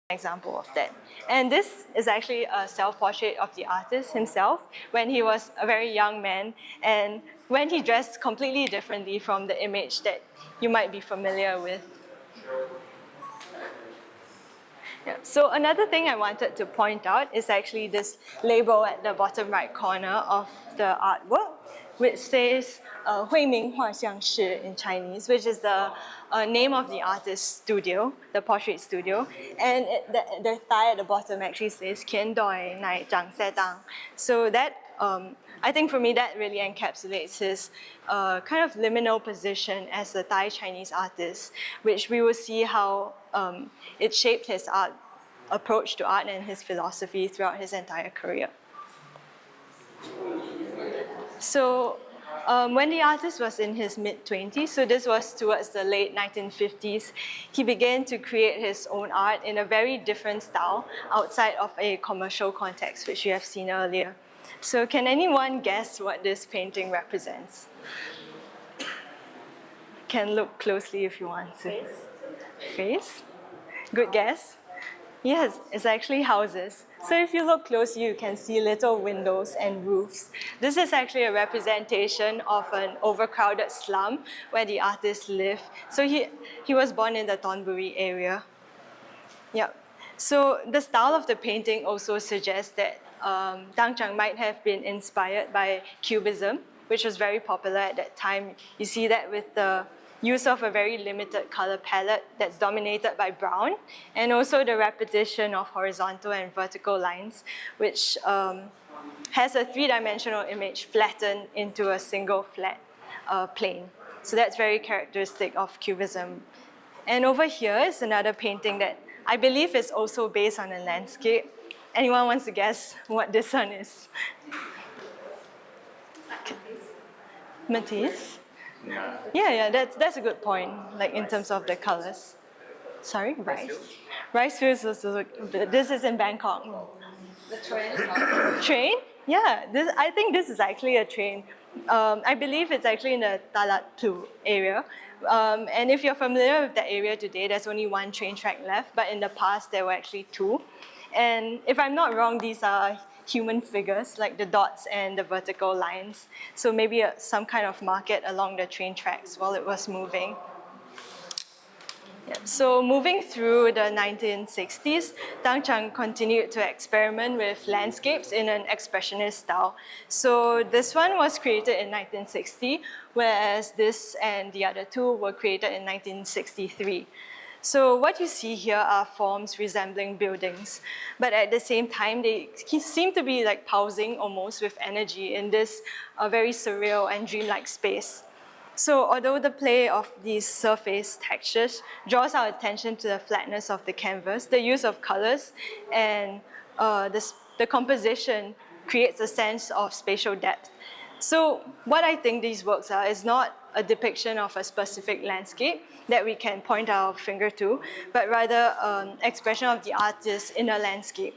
example of that. And this is actually a self-portrait of the artist himself when he was a very young man and when he dressed completely differently from the image that you might be familiar with. Yeah. So another thing I wanted to point out is actually this label at the bottom right corner of the artwork, which says 绘名画像室 in Chinese, which is the name of the artist's studio, the portrait studio. And the thigh at the bottom actually says 乾代乃長舍當. So that, I think for me, that really encapsulates his kind of liminal position as a Thai Chinese artist, which we will see how it shaped his art approach to art and his philosophy throughout his entire career. So when the artist was in his mid-20s, so this was towards the late 1950s, he began to create his own art in a very different style outside of a commercial context, which you have seen earlier. So can anyone guess what this painting represents? Can look closely if you want to. Face? Good guess. Yes, it's actually houses. So if you look close, you can see little windows and roofs. This is actually a representation of an overcrowded slum where the artist lived. So he was born in the Thonburi area. Yeah. So the style of the painting also suggests that Tang Chang might have been inspired by Cubism, which was very popular at that time. You see that with the use of a very limited color palette that's dominated by brown, and also the repetition of horizontal and vertical lines, which has a three-dimensional image flattened into a single flat plane. So that's very characteristic of Cubism. And over here is another painting that I believe is also based on a landscape. Anyone wants to guess what this one is? Matisse? Yeah, that's a good point, like in terms of the colors. Sorry, rice. Rice fields, this is in Bangkok. The train? Train? Yeah, I think this is actually a train. I believe it's actually in the Talat 2 area. And if you're familiar with the area today, there's only one train track left, but in the past there were actually two. And if I'm not wrong, these are human figures, like the dots and the vertical lines. So maybe some kind of market along the train tracks while it was moving. Yeah. So moving through the 1960s, Tang Chang continued to experiment with landscapes in an expressionist style. So this one was created in 1960, whereas this and the other two were created in 1963. So what you see here are forms resembling buildings, but at the same time, they seem to be like pausing almost with energy in this very surreal and dreamlike space. So although the play of these surface textures draws our attention to the flatness of the canvas, the use of colors and the composition creates a sense of spatial depth. So what I think these works are is not a depiction of a specific landscape that we can point our finger to, but rather an expression of the artist's inner landscape.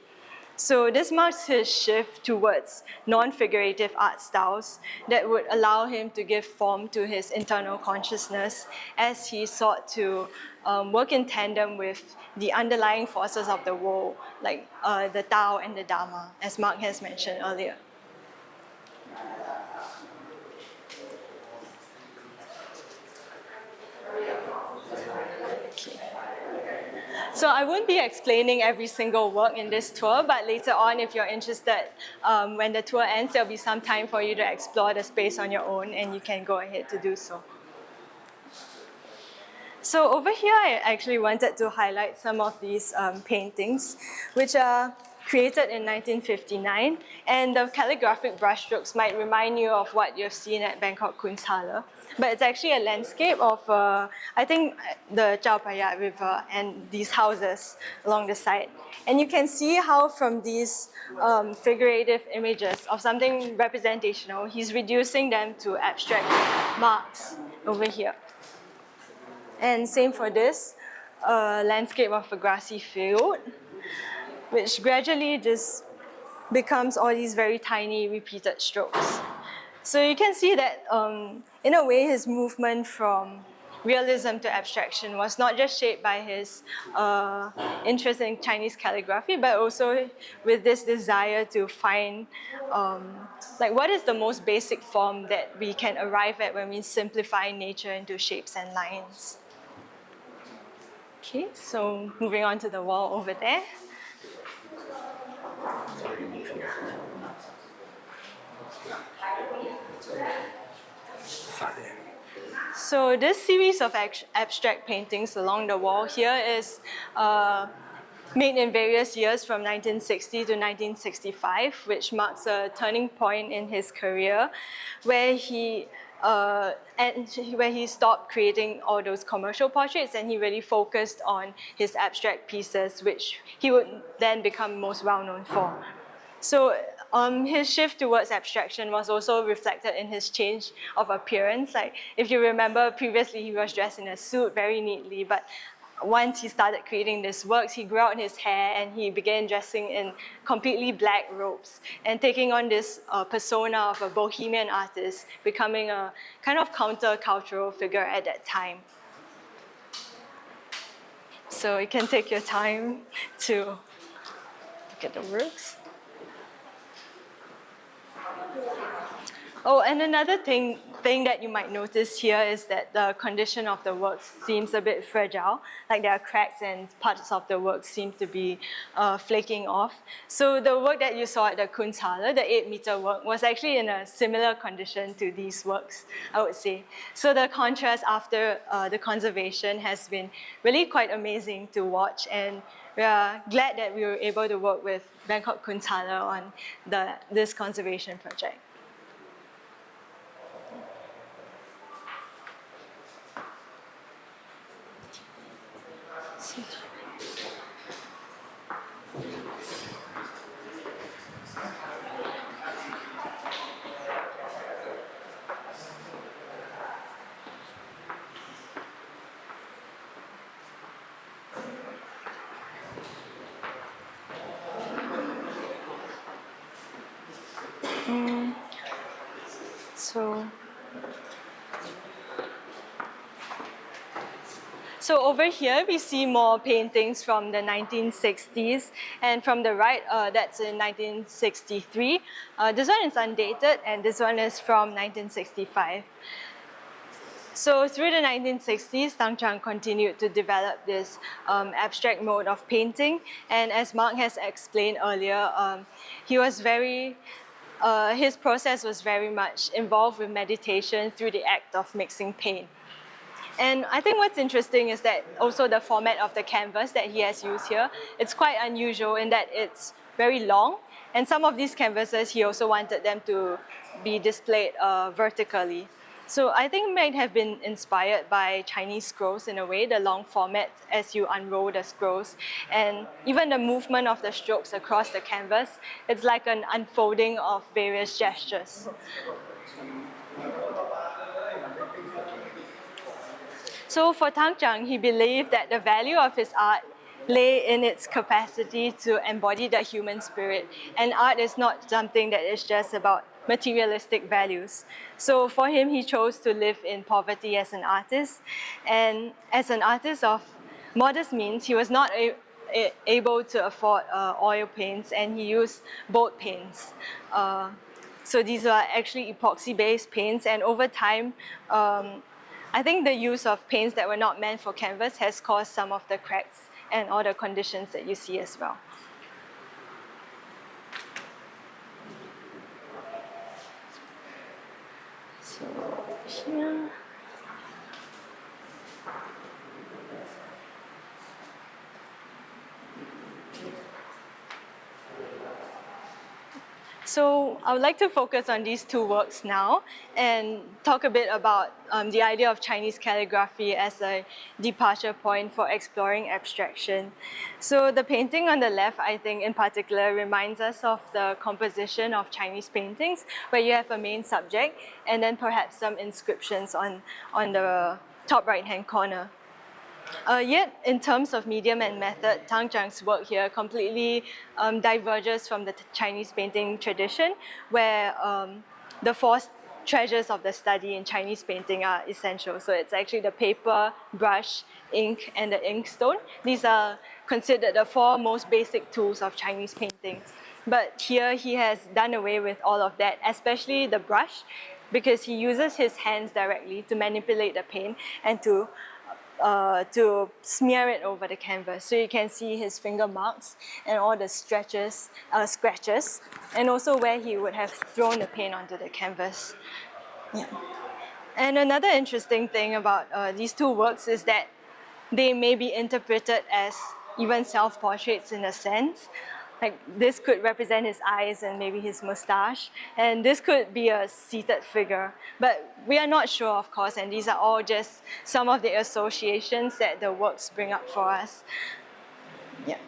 So this marks his shift towards non-figurative art styles that would allow him to give form to his internal consciousness as he sought to work in tandem with the underlying forces of the world, like the Tao and the Dharma, as Mark has mentioned earlier. So I won't be explaining every single work in this tour, but later on, if you're interested, when the tour ends, there'll be some time for you to explore the space on your own, and you can go ahead to do so. So over here, I actually wanted to highlight some of these paintings, which are created in 1959, and the calligraphic brushstrokes might remind you of what you've seen at Bangkok Kunsthalle. But it's actually a landscape of, I think, the Chao Phraya River and these houses along the side. And you can see how from these figurative images of something representational, he's reducing them to abstract marks over here. And same for this landscape of a grassy field, which gradually just becomes all these very tiny repeated strokes. So you can see that in a way his movement from realism to abstraction was not just shaped by his interest in Chinese calligraphy, but also with this desire to find like what is the most basic form that we can arrive at when we simplify nature into shapes and lines. Okay, so moving on to the wall over there. So this series of abstract paintings along the wall here is made in various years from 1960 to 1965, which marks a turning point in his career where he stopped creating all those commercial portraits and he really focused on his abstract pieces, which he would then become most well known for. So his shift towards abstraction was also reflected in his change of appearance. Like if you remember, previously he was dressed in a suit very neatly, but once he started creating these works, he grew out his hair and he began dressing in completely black robes and taking on this persona of a bohemian artist, becoming a kind of counter-cultural figure at that time. So you can take your time to look at the works. Oh, and another thing that you might notice here is that the condition of the work seems a bit fragile, like there are cracks and parts of the work seem to be flaking off. So the work that you saw at the Kunsthalle, the 8-meter work, was actually in a similar condition to these works, I would say. So the contrast after the conservation has been really quite amazing to watch, and we are glad that we were able to work with Bangkok Kunsthalle on this conservation project. So over here, we see more paintings from the 1960s, and from the right, that's in 1963. This one is undated, and this one is from 1965. So through the 1960s, Tang Chang continued to develop this abstract mode of painting, and as Mark has explained earlier, his process was very much involved with meditation through the act of mixing paint. And I think what's interesting is that also the format of the canvas that he has used here, it's quite unusual in that it's very long, and some of these canvases he also wanted them to be displayed vertically. So I think it might have been inspired by Chinese scrolls in a way, the long format as you unroll the scrolls, and even the movement of the strokes across the canvas, it's like an unfolding of various gestures. So for Tang Chang, he believed that the value of his art lay in its capacity to embody the human spirit, and art is not something that is just about materialistic values. So for him, he chose to live in poverty as an artist, and as an artist of modest means, he was not able to afford oil paints, and he used boat paints. So these are actually epoxy-based paints, and over time, I think the use of paints that were not meant for canvas has caused some of the cracks and all the conditions that you see as well. So here. So I would like to focus on these two works now and talk a bit about the idea of Chinese calligraphy as a departure point for exploring abstraction. So the painting on the left, I think in particular, reminds us of the composition of Chinese paintings, where you have a main subject and then perhaps some inscriptions on the top right-hand corner. Yet, in terms of medium and method, Tang Chang's work here completely diverges from the Chinese painting tradition, where the treasures of the study in Chinese painting are essential. So it's actually the paper, brush, ink, and the ink stone. These are considered the 4 most basic tools of Chinese painting. But here he has done away with all of that, especially the brush, because he uses his hands directly to manipulate the paint and to smear it over the canvas. So you can see his finger marks and all the scratches, and also where he would have thrown the paint onto the canvas. Yeah. And another interesting thing about these 2 works is that they may be interpreted as even self-portraits in a sense. Like this could represent his eyes and maybe his mustache, and this could be a seated figure. But we are not sure, of course, and these are all just some of the associations that the works bring up for us. Yeah.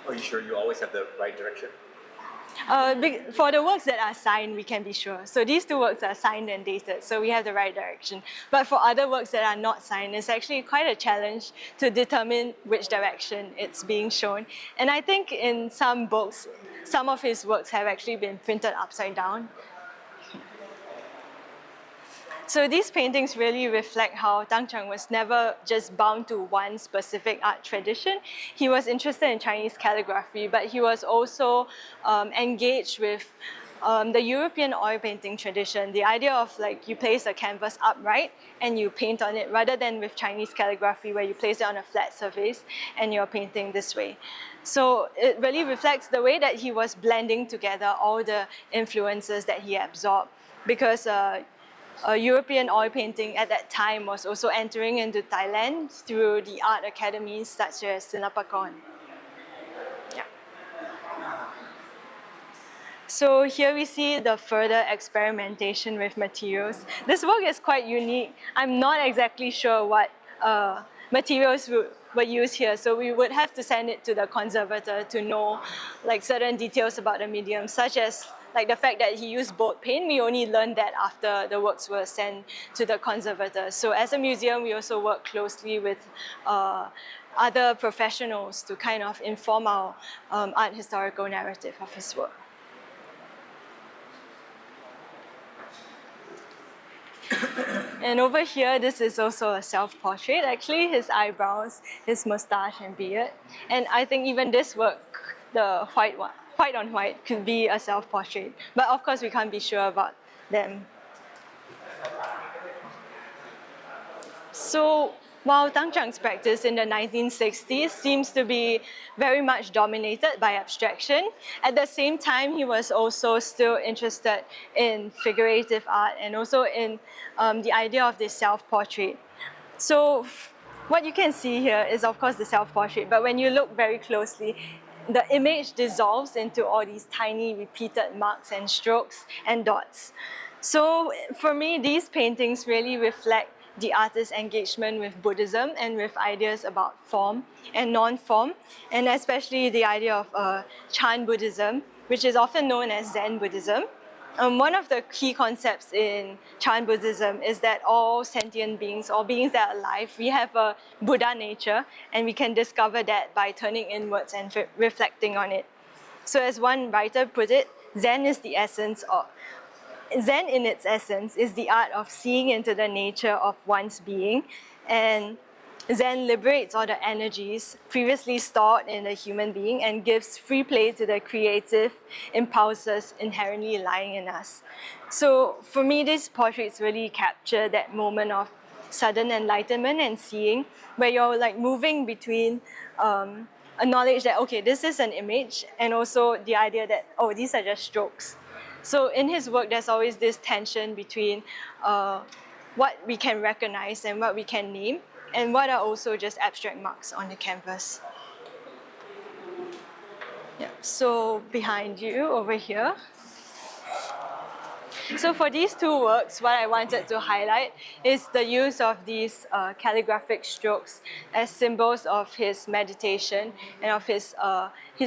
Are you sure you always have the right direction? For the works that are signed, we can be sure. So these 2 works are signed and dated, so we have the right direction. But for other works that are not signed, it's actually quite a challenge to determine which direction it's being shown. And I think in some books, some of his works have actually been printed upside down. So these paintings really reflect how Tang Chang was never just bound to one specific art tradition. He was interested in Chinese calligraphy, but he was also engaged with the European oil painting tradition. The idea of like you place a canvas upright and you paint on it, rather than with Chinese calligraphy where you place it on a flat surface and you're painting this way. So it really reflects the way that he was blending together all the influences that he absorbed, because European oil painting at that time was also entering into Thailand through the art academies such as Singapore. Yeah. So here we see the further experimentation with materials. This work is quite unique. I'm not exactly sure what materials were used here, so we would have to send it to the conservator to know like certain details about the medium, such as like the fact that he used boat paint. We only learned that after the works were sent to the conservator. So as a museum, we also work closely with other professionals to kind of inform our art historical narrative of his work. And over here, this is also a self-portrait. Actually, his eyebrows, his mustache and beard. And I think even this work, the white on white, could be a self-portrait. But of course, we can't be sure about them. So while Tang Chang's practice in the 1960s seems to be very much dominated by abstraction, at the same time, he was also still interested in figurative art and also in the idea of this self-portrait. So what you can see here is, of course, the self-portrait, but when you look very closely, the image dissolves into all these tiny repeated marks and strokes and dots. So for me, these paintings really reflect the artist's engagement with Buddhism and with ideas about form and non-form, and especially the idea of Chan Buddhism, which is often known as Zen Buddhism. One of the key concepts in Chan Buddhism is that all sentient beings, all beings that are alive, we have a Buddha nature, and we can discover that by turning inwards and reflecting on it. So as one writer put it, Zen in its essence is the art of seeing into the nature of one's being, and Zen liberates all the energies previously stored in the human being and gives free play to the creative impulses inherently lying in us. So for me, these portraits really capture that moment of sudden enlightenment and seeing, where you're like moving between a knowledge that, okay, this is an image, and also the idea that, oh, these are just strokes. So in his work, there's always this tension between what we can recognize and what we can name, and what are also just abstract marks on the canvas. Yeah, so behind you over here. So for these 2 works, what I wanted to highlight is the use of these calligraphic strokes as symbols of his meditation and of his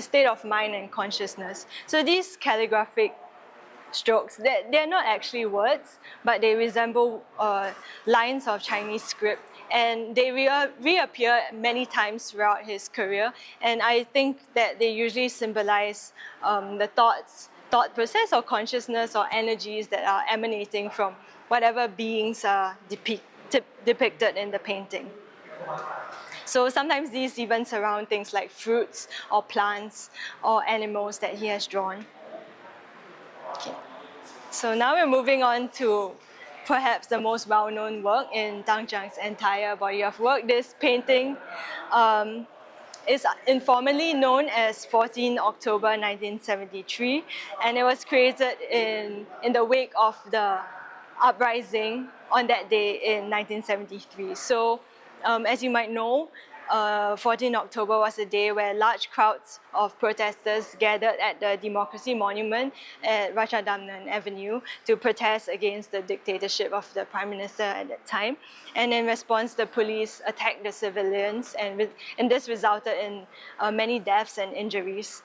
state of mind and consciousness. So these calligraphic strokes, they're not actually words, but they resemble lines of Chinese script, and they reappear many times throughout his career, and I think that they usually symbolize the thoughts thought process or consciousness or energies that are emanating from whatever beings are depicted in the painting. So sometimes these even surround things like fruits or plants or animals that he has drawn. Okay. So now we're moving on to perhaps the most well-known work in Tang Chang's entire body of work. This painting is informally known as 14 October 1973, and it was created in the wake of the uprising on that day in 1973. So as you might know, 14 October was a day where large crowds of protesters gathered at the Democracy Monument at Ratchadamnern Avenue to protest against the dictatorship of the Prime Minister at that time. And in response, the police attacked the civilians, and this resulted in many deaths and injuries.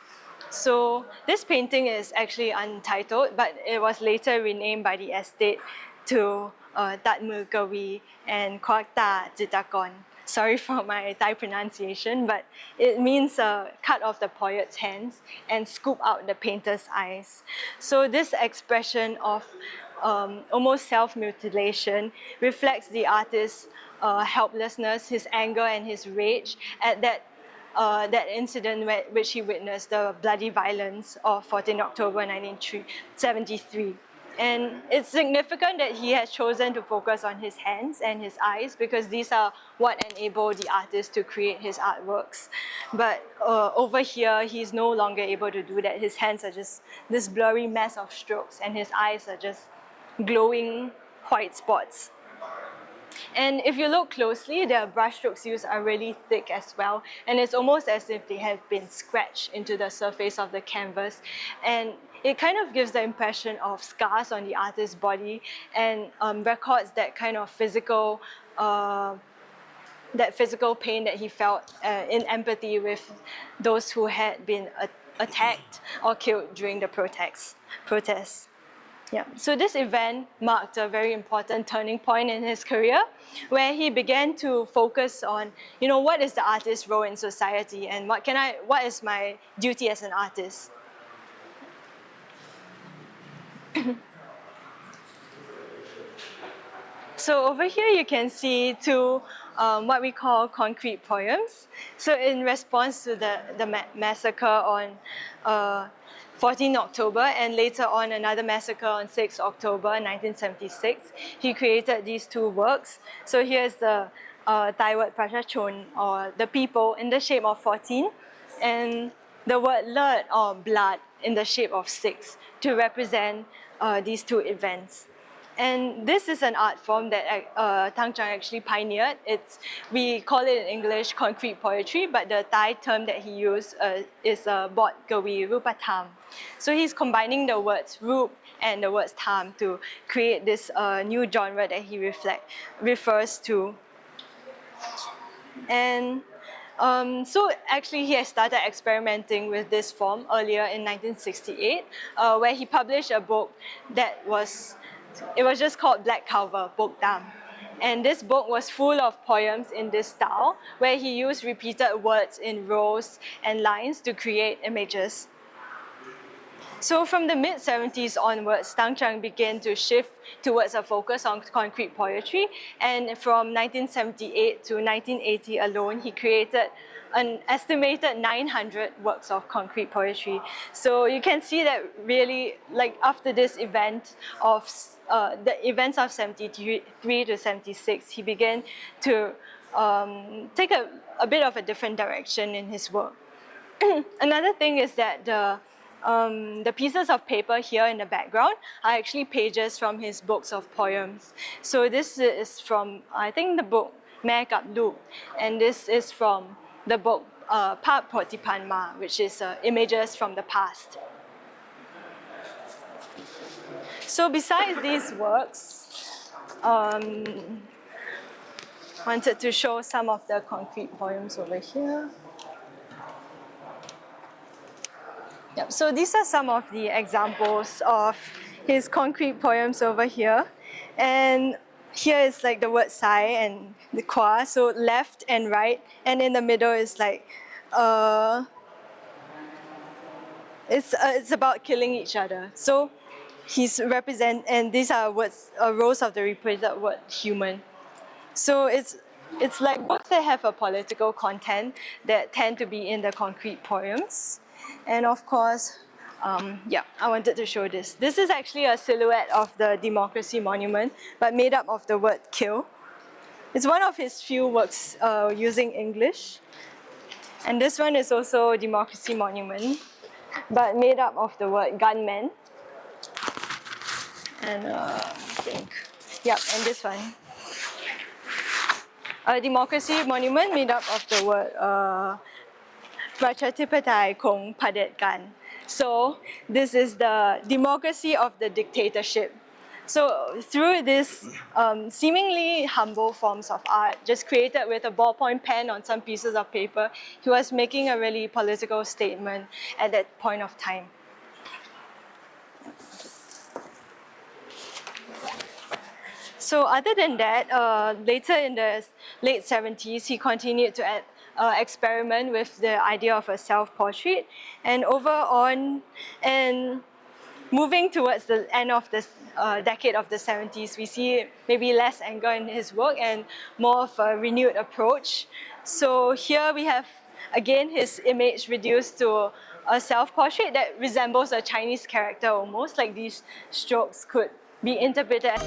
So this painting is actually untitled, but it was later renamed by the estate to Tat Mu Kawi and Kwakta Jitakon. Sorry for my Thai pronunciation, but it means cut off the poet's hands and scoop out the painter's eyes. So this expression of almost self-mutilation reflects the artist's helplessness, his anger and his rage at that incident which he witnessed, the bloody violence of 14 October 1973. And it's significant that he has chosen to focus on his hands and his eyes because these are what enable the artist to create his artworks. But over here, he's no longer able to do that. His hands are just this blurry mess of strokes, and his eyes are just glowing white spots. And if you look closely, the brushstrokes used are really thick as well, and it's almost as if they have been scratched into the surface of the canvas. And it kind of gives the impression of scars on the artist's body and records that kind of physical pain that he felt in empathy with those who had been attacked or killed during the protests. Yeah. So this event marked a very important turning point in his career, where he began to focus on, what is the artist's role in society and what is my duty as an artist. So over here you can see two what we call concrete poems. So in response to the massacre on 14 October and later on another massacre on 6 October 1976, he created these two works. So here's the Thai word Prashachon, or the people, in the shape of 14, and the word Lut, or blood, in the shape of 6, to represent these two events. And this is an art form that Tang Chang actually pioneered. We call it in English concrete poetry, but the Thai term that he used is Bot Gawi Rupatham. So he's combining the words Rup and the words Tham to create this new genre that he refers to. And so actually he has started experimenting with this form earlier in 1968, where he published a book that was just called Black Cover, Bok Dam. And this book was full of poems in this style, where he used repeated words in rows and lines to create images. So from the mid-70s onwards, Tang Chang began to shift towards a focus on concrete poetry. And from 1978 to 1980 alone, he created an estimated 900 works of concrete poetry. So you can see that really, like after this event of the events of 73 to 76, he began to take a bit of a different direction in his work. Another thing is that the pieces of paper here in the background are actually pages from his books of poems. So this is from, I think, the book Mae Kap Loop, and this is from the book Pap Potipanma, which is images from the past. So besides these works, wanted to show some of the concrete poems over here. Yep. So these are some of the examples of his concrete poems over here. And here is like the word sai and the kwa, so left and right. And in the middle is like it's about killing each other. So he's and these are words, rows of the repeated word human. So it's like books that have a political content that tend to be in the concrete poems. And of course, yeah, I wanted to show this. This is actually a silhouette of the Democracy Monument, but made up of the word kill. It's one of his few works using English. And this one is also Democracy Monument, but made up of the word gunman. And I think, yeah, and this one. A Democracy Monument made up of the word Prachatipatai Kong Padetkan. So this is the democracy of the dictatorship. So through this seemingly humble forms of art, just created with a ballpoint pen on some pieces of paper, he was making a really political statement at that point of time. So other than that, later in the late 70s, he continued to experiment with the idea of a self-portrait, and and moving towards the end of this decade of the 70s, we see maybe less anger in his work and more of a renewed approach. So here we have, again, his image reduced to a self-portrait that resembles a Chinese character almost, like these strokes could be interpreted as